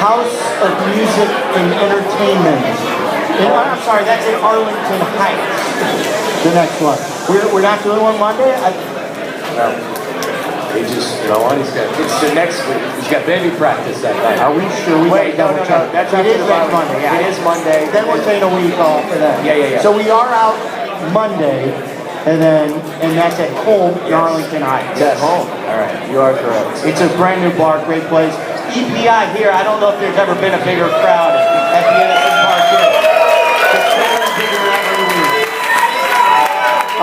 House of Music and Entertainment. I'm sorry, that's in Arlington Heights. The next one. We're not doing one Monday? No. He just, you know what, it's the next week. He's got baby practice that night. Are we sure? Wait, no, that's it is next Monday, yeah. It is Monday. Then we're taking a week off for that. Yeah. So we are out Monday, and that's at home in Arlington Heights. Yes. Home. All right, you are correct. It's a brand new bar, great place. EPI here, I don't know if there's ever been a bigger crowd at the Edison Park Inn. It's bigger and bigger every week.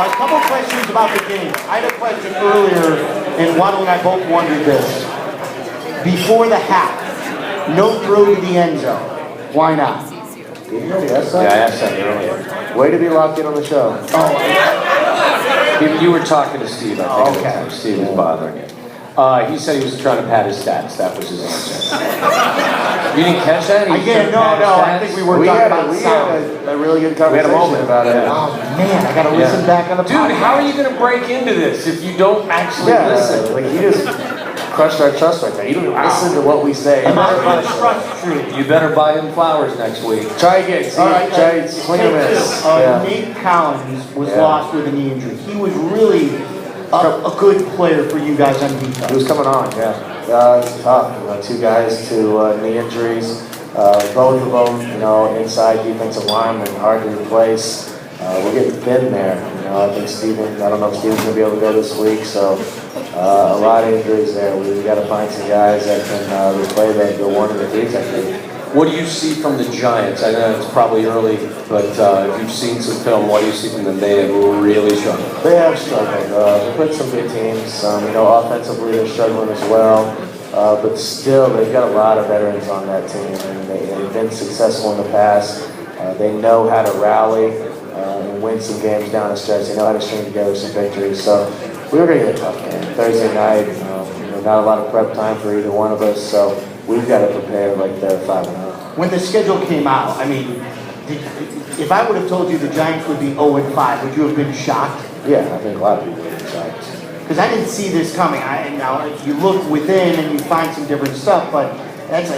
A couple questions about the game. I had a question earlier, and Waddle and I both wondered this. Before the half, no throw to the end zone. Why not? Did you already ask that? Yeah, I asked that earlier. Way to be locked in on the show. You were talking to Steve, I think. Okay. Steve was bothering you. He said he was trying to pad his stats. That was his answer. You didn't catch that? Again, no. I think we were talking about sound. A really good conversation. We had a moment about it. Oh man, I gotta listen back on the podcast. Dude, how are you gonna break into this if you don't actually listen? Like you just crushed our trust right there. You don't listen to what we say. You better buy him flowers next week. Try again. See, try swing and miss. Nate Collins was lost with a knee injury. He was really a good player for you guys on defense. He was coming on, it's tough. You know, two guys to knee injuries. Both of them, inside defensive linemen, hard to replace. We're getting thin there. I think I don't know if Steven's going to be able to go this week, so a lot of injuries there. We've got to find some guys that can replay the one and the three technique. What do you see from the Giants? I know it's probably early, but if you've seen some film, what do you see from them? They have really struggled. They have struggled. They played some good teams. Offensively they're struggling as well. But still, they've got a lot of veterans on that team, and they've been successful in the past. They know how to rally and win some games down the stretch. They know how to string together some victories. So we were going to get a tough game Thursday night. Not a lot of prep time for either one of us. So we've got to prepare like they're 5-0. When the schedule came out, I mean, if I would have told you the Giants would be 0-5, would you have been shocked? Yeah, I think a lot of people would have been shocked. Because I didn't see this coming. Now, you look within and you find some different stuff, but that's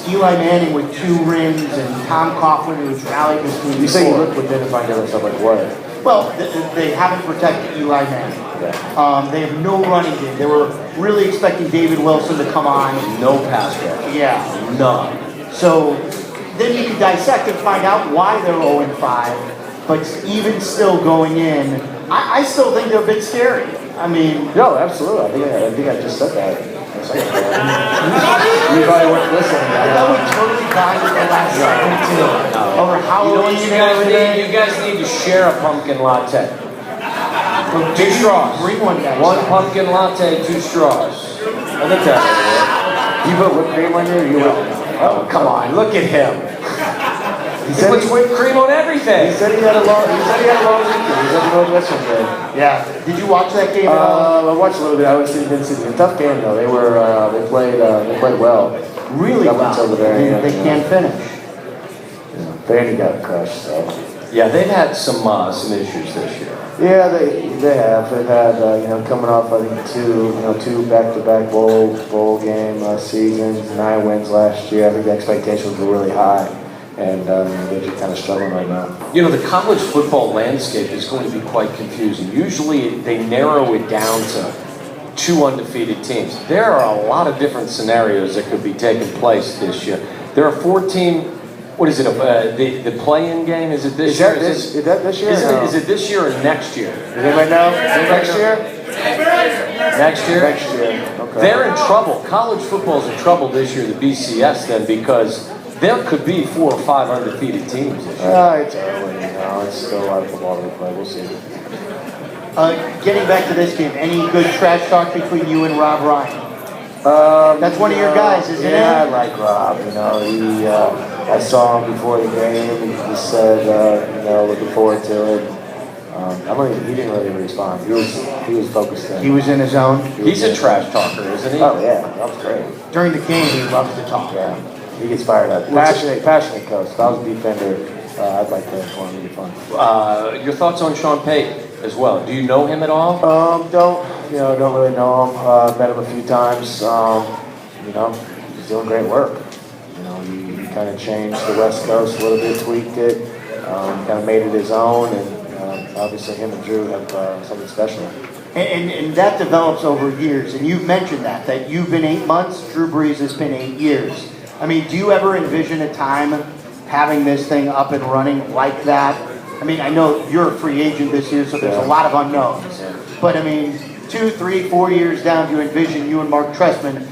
Eli Manning with 2 rings and Tom Coughlin who's rallied between. You say you look within and find different stuff like what? Well, they haven't protected Eli Manning. Yeah. They have no running game. They were really expecting David Wilson to come on. No pass rush. Yeah. None. So then you can dissect and find out why they're 0-5, but even still going in, I still think they're a bit scary. I mean... No, absolutely. I think I just said that. You probably weren't listening. I thought we totally died with the last segment too. Over Halloween you guys need to share a pumpkin latte. 2 straws. Bring one down. 1 pumpkin latte, 2 straws. I think that's it. You put whipped cream on your? Oh, come on. Look at him. He puts whipped cream on everything. He said he had a long weekend. He said Northwestern game. Yeah. Did you watch that game at all? I watched a little bit. I was in City. A tough game though. They played well. Really well. Until the very end. They can't finish. Yeah. Vandy got crushed. So. Yeah, they've had some issues this year. Yeah, they have. They've had coming off I think 2 back-to-back bowl game seasons, 9 wins last year. I think the expectations were really high. And they're just kind of struggling right now. The college football landscape is going to be quite confusing. Usually they narrow it down to 2 undefeated teams. There are a lot of different scenarios that could be taking place this year. There are 14, what is it, the play-in game? Is it this year? Is that this year? Is it this year or next year? Does anybody know? Next year? Next year? Next year, okay. They're in trouble. College football's in trouble this year, the BCS then, because there could be 4 or 5 undefeated teams this year. It's early, it's still a lot of football to play. We'll see. Getting back to this game, any good trash talk between you and Rob Ryan? That's one of your guys, isn't it? Yeah, I like Rob. I saw him before the game. He said, looking forward to it. He didn't really respond. He was focused in. He was in his own. He's a trash talker, isn't he? Oh yeah, that was great. During the game, he loves to talk. Yeah. He gets fired up. Passionate coach. If I was a defender, I'd like to for him to be fun. Your thoughts on Sean Payton as well? Do you know him at all? Don't really know him. Met him a few times. He's doing great work. You know, he kind of changed the West Coast a little bit, tweaked it, kind of made it his own, and obviously him and Drew have something special. And that develops over years, and you've mentioned that you've been 8 months, Drew Brees has been 8 years. I mean, do you ever envision a time having this thing up and running like that? I mean, I know you're a free agent this year, so there's a lot of unknowns. But I mean, 2, 3, 4 years down, do you envision you and Mark Trestman,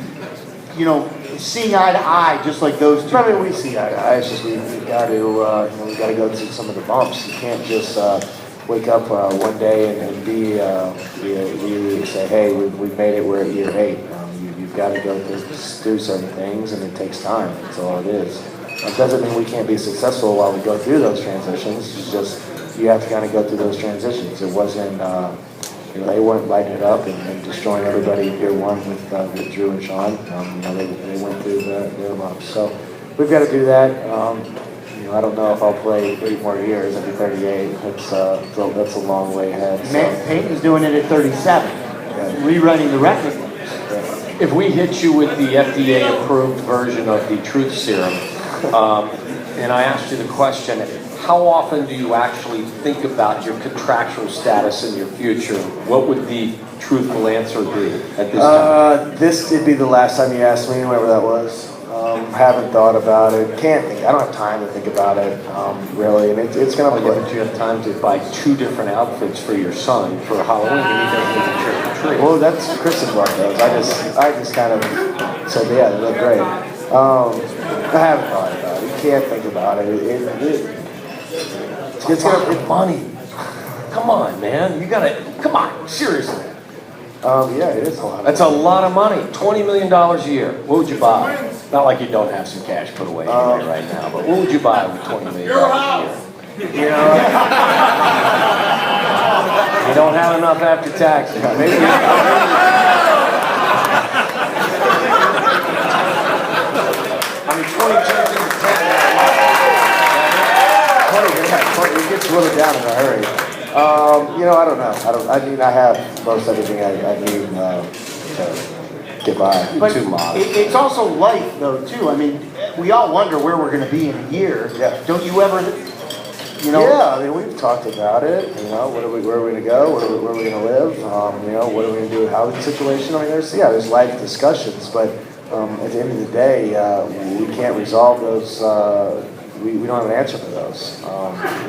you know, seeing eye to eye, just like those two? I mean, we see eye to eye. It's just we've got to, we got to go through some of the bumps. You can't just wake up one day and be say, hey, we've made it. We're at year 8. You've got to go through certain things, and it takes time. That's all it is. It doesn't mean we can't be successful while we go through those transitions. It's just you have to kind of go through those transitions. It wasn't, they weren't lighting it up and destroying everybody in year 1 with Drew and Sean. They went through their bumps. So we've got to do that. I don't know if I'll play 8 more years. I'll be 38. That's a long way ahead. So. Peyton's doing it at 37, rewriting the record. If we hit you with the FDA-approved version of the truth serum, and I asked you the question, how often do you actually think about your contractual status in your future? What would the truthful answer be at this time? This would be the last time you asked me, whenever that was. Haven't thought about it. Can't think. I don't have time to think about it, really. And it's going to. But you have time to buy 2 different outfits for your son for Halloween, and he doesn't even trick or treat. Well, that's Chris's luck, though. I just kind of said, yeah, they look great. I haven't thought about it. You can't think about it. It's gonna money. Come on, man. You gotta. Come on, seriously. Yeah, it is a lot. That's a lot of money. $20 million a year. What would you buy? Not like you don't have some cash put away anyway right now, but what would you buy with $20 million a year? You know, you don't have enough after taxes. Maybe. I mean, 20 turns into 10. 20 gets whittled down in a hurry. I don't know. I have most everything I need to get by. But it's also life, though, too. I mean, we all wonder where we're going to be in a year. Yeah. Don't you ever, Yeah, I mean, we've talked about it. Where are we going to go? Where are we going to live? What are we going to do with the housing situation? I mean, there's life discussions, but at the end of the day, we can't resolve those. We don't have an answer for those.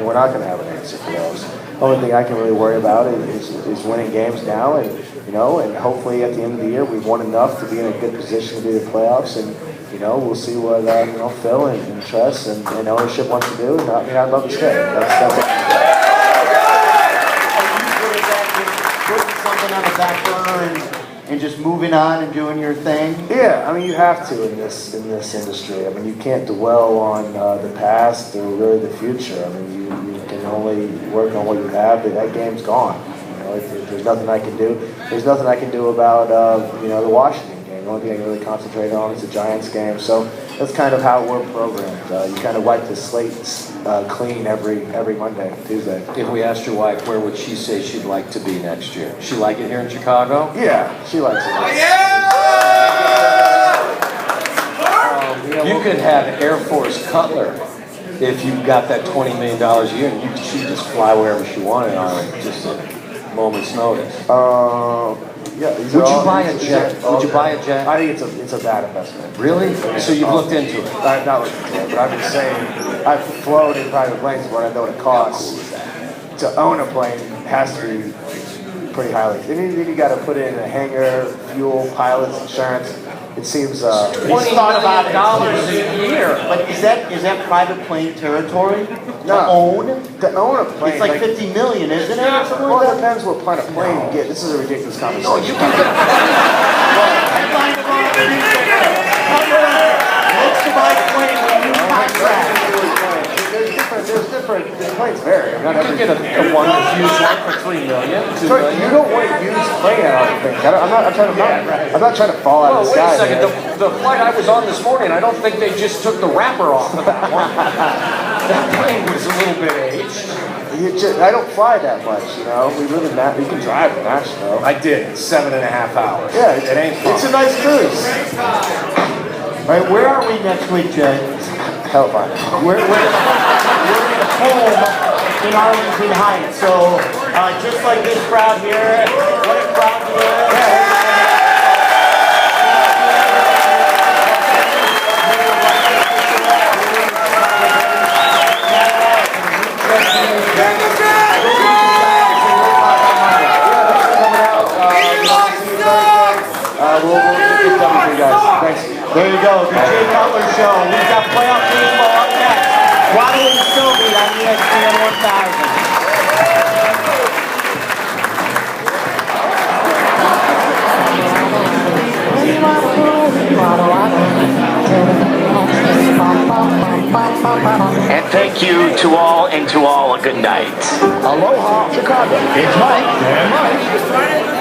We're not going to have an answer for those. The only thing I can really worry about is winning games now, and hopefully at the end of the year we've won enough to be in a good position to do the playoffs, and we'll see what Phil and Tress and ownership wants to do. And I'd love to stay. That's putting something on the back burner and just moving on and doing your thing? Yeah, I mean, you have to in this industry. I mean, you can't dwell on the past or really the future. I mean, you can only work on what you have. That game's gone. There's nothing I can do. There's nothing I can do about the Washington game. The only thing I can really concentrate on is the Giants game. So that's kind of how we're programmed. You kind of wipe the slate clean every Monday, Tuesday. If we asked your wife, where would she say she'd like to be next year? She like it here in Chicago? Yeah, she likes it. You could have Air Force Cutler if you got that $20 million a year, and she'd just fly wherever she wanted on just a moment's notice. Yeah. Would you buy a jet? Would you buy a jet? I think it's a bad investment. Really? So you've looked into it? I've not looked into it, but I've been saying I've flown in private planes where I know what it costs. To own a plane has to be pretty highly. Then you got to put in a hangar, fuel, pilots, insurance. It seems $20 million a year. But is that private plane territory to own? To own a plane, it's like $50 million, isn't it? Well, it depends what kind of plane you get. This is a ridiculous conversation. No, you can get. Headline of all the newspaper. Looks to buy a plane with a new contract. There's different planes vary. You can get a one used one for $3 million, $2 million. You don't want to use plane out of things. I'm not trying to fall out of the sky. Wait a second. The flight I was on this morning, I don't think they just took the wrapper off of that one. That plane was a little bit aged. I don't fly that much, We live in that. You can drive in Nashville. I did 7.5 hours. Yeah, it ain't fun. It's a nice cruise. All right, where are we next week, Jay? Hellfire. We're in a home in Arlington Heights. So just like this crowd here, what a crowd to We'll get this done for you guys. Thanks. There you go, the Jay Cutler Show. We've got playoff baseball up next. Waddle and Sylvie on ESPN 1000. And thank you to all, and to all a good night. Aloha, Chicago. It's Mike and Mike.